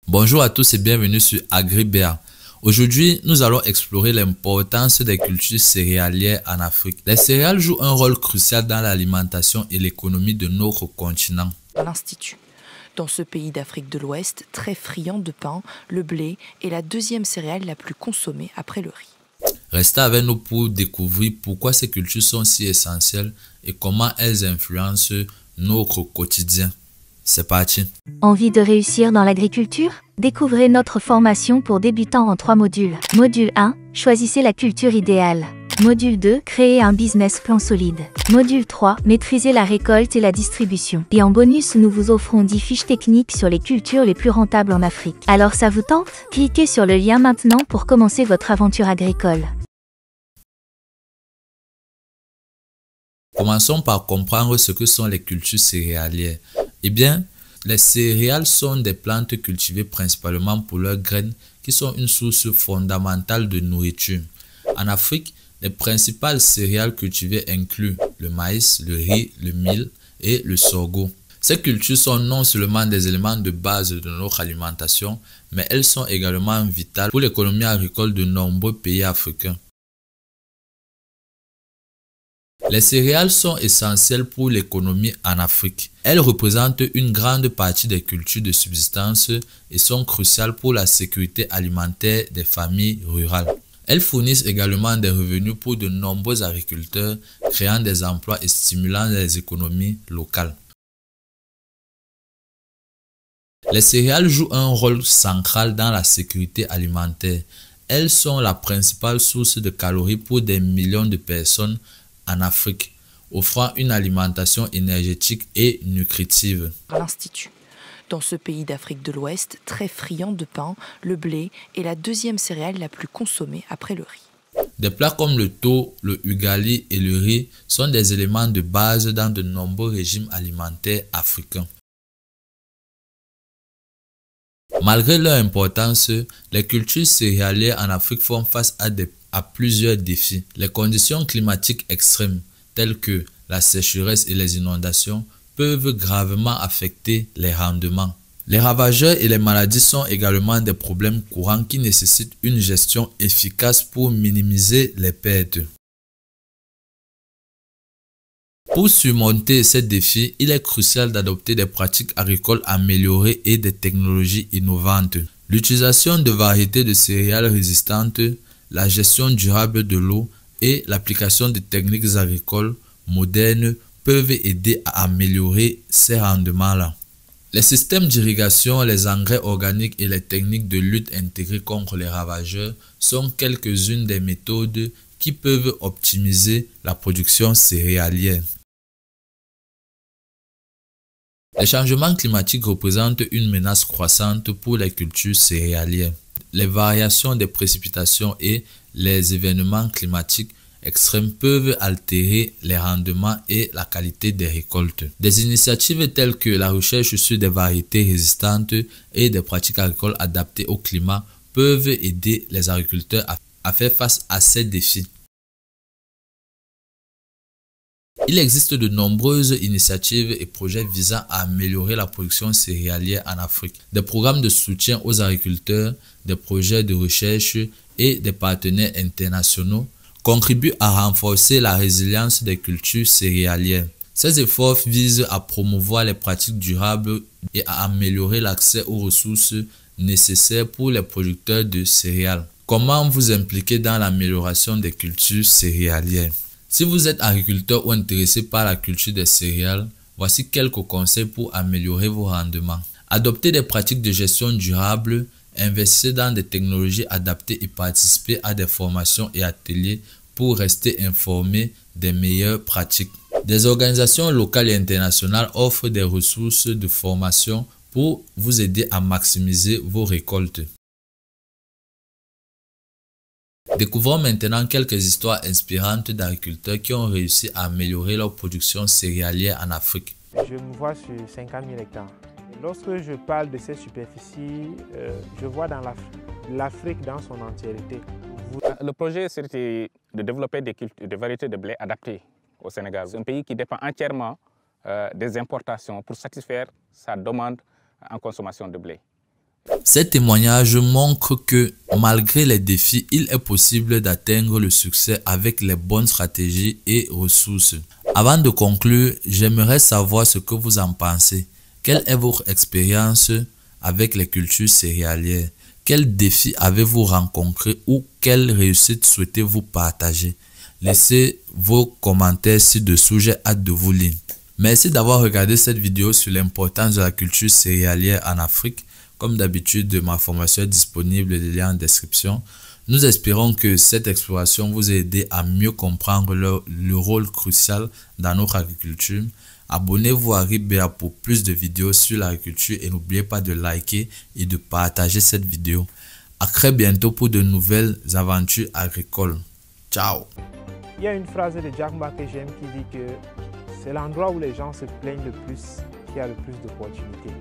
Bonjour à tous et bienvenue sur AgriBéa. Aujourd'hui, nous allons explorer l'importance des cultures céréalières en Afrique. Les céréales jouent un rôle crucial dans l'alimentation et l'économie de notre continent. À l'Institut. Dans ce pays d'Afrique de l'Ouest, très friand de pain, le blé est la deuxième céréale la plus consommée après le riz. Restez avec nous pour découvrir pourquoi ces cultures sont si essentielles et comment elles influencent notre quotidien. C'est parti. Envie de réussir dans l'agriculture? Découvrez notre formation pour débutants en 3 modules. Module 1, choisissez la culture idéale. Module 2, créez un business plan solide. Module 3, maîtrisez la récolte et la distribution. Et en bonus, nous vous offrons 10 fiches techniques sur les cultures les plus rentables en Afrique. Alors ça vous tente? Cliquez sur le lien maintenant pour commencer votre aventure agricole. Commençons par comprendre ce que sont les cultures céréalières. Eh bien, les céréales sont des plantes cultivées principalement pour leurs graines qui sont une source fondamentale de nourriture. En Afrique, les principales céréales cultivées incluent le maïs, le riz, le mil et le sorgho. Ces cultures sont non seulement des éléments de base de notre alimentation, mais elles sont également vitales pour l'économie agricole de nombreux pays africains. Les céréales sont essentielles pour l'économie en Afrique. Elles représentent une grande partie des cultures de subsistance et sont cruciales pour la sécurité alimentaire des familles rurales. Elles fournissent également des revenus pour de nombreux agriculteurs, créant des emplois et stimulant les économies locales. Les céréales jouent un rôle central dans la sécurité alimentaire. Elles sont la principale source de calories pour des millions de personnes en Afrique, offrant une alimentation énergétique et nutritive. À l'Institut. Dans ce pays d'Afrique de l'Ouest, très friand de pain, le blé est la deuxième céréale la plus consommée après le riz. Des plats comme le tau, le ugali et le riz sont des éléments de base dans de nombreux régimes alimentaires africains. Malgré leur importance, les cultures céréalières en Afrique font face à plusieurs défis. Les conditions climatiques extrêmes, telles que la sécheresse et les inondations, peuvent gravement affecter les rendements. Les ravageurs et les maladies sont également des problèmes courants qui nécessitent une gestion efficace pour minimiser les pertes. Pour surmonter ces défis, il est crucial d'adopter des pratiques agricoles améliorées et des technologies innovantes. L'utilisation de variétés de céréales résistantes, la gestion durable de l'eau et l'application de techniques agricoles modernes peuvent aider à améliorer ces rendements-là. Les systèmes d'irrigation, les engrais organiques et les techniques de lutte intégrées contre les ravageurs sont quelques-unes des méthodes qui peuvent optimiser la production céréalière. Les changements climatiques représentent une menace croissante pour les cultures céréalières. Les variations des précipitations et les événements climatiques extrêmes peuvent altérer les rendements et la qualité des récoltes. Des initiatives telles que la recherche sur des variétés résistantes et des pratiques agricoles adaptées au climat peuvent aider les agriculteurs à faire face à ces défis. Il existe de nombreuses initiatives et projets visant à améliorer la production céréalière en Afrique. Des programmes de soutien aux agriculteurs, des projets de recherche et des partenaires internationaux contribuent à renforcer la résilience des cultures céréalières. Ces efforts visent à promouvoir les pratiques durables et à améliorer l'accès aux ressources nécessaires pour les producteurs de céréales. Comment vous impliquer dans l'amélioration des cultures céréalières? Si vous êtes agriculteur ou intéressé par la culture des céréales, voici quelques conseils pour améliorer vos rendements. Adoptez des pratiques de gestion durable, investissez dans des technologies adaptées et participez à des formations et ateliers pour rester informé des meilleures pratiques. Des organisations locales et internationales offrent des ressources de formation pour vous aider à maximiser vos récoltes. Découvrons maintenant quelques histoires inspirantes d'agriculteurs qui ont réussi à améliorer leur production céréalière en Afrique. Je me vois sur 50 000 hectares. Lorsque je parle de ces superficies, je vois dans l'Afrique dans son entièreté. Le projet, c'était de développer des variétés de blé adaptées au Sénégal. C'est un pays qui dépend entièrement des importations pour satisfaire sa demande en consommation de blé. Ces témoignages montrent que malgré les défis, il est possible d'atteindre le succès avec les bonnes stratégies et ressources. Avant de conclure, j'aimerais savoir ce que vous en pensez. Quelle est votre expérience avec les cultures céréalières? Quels défis avez-vous rencontrés ou quelles réussites souhaitez-vous partager? Laissez vos commentaires ci-dessous, j'ai hâte de vous lire. Merci d'avoir regardé cette vidéo sur l'importance de la culture céréalière en Afrique. Comme d'habitude, ma formation est disponible, les liens en description. Nous espérons que cette exploration vous a aidé à mieux comprendre le rôle crucial dans notre agriculture. Abonnez-vous à RIPBA pour plus de vidéos sur l'agriculture et n'oubliez pas de liker et de partager cette vidéo. À très bientôt pour de nouvelles aventures agricoles. Ciao! Il y a une phrase de Jack Ma que j'aime qui dit que c'est l'endroit où les gens se plaignent le plus qui a le plus d'opportunités.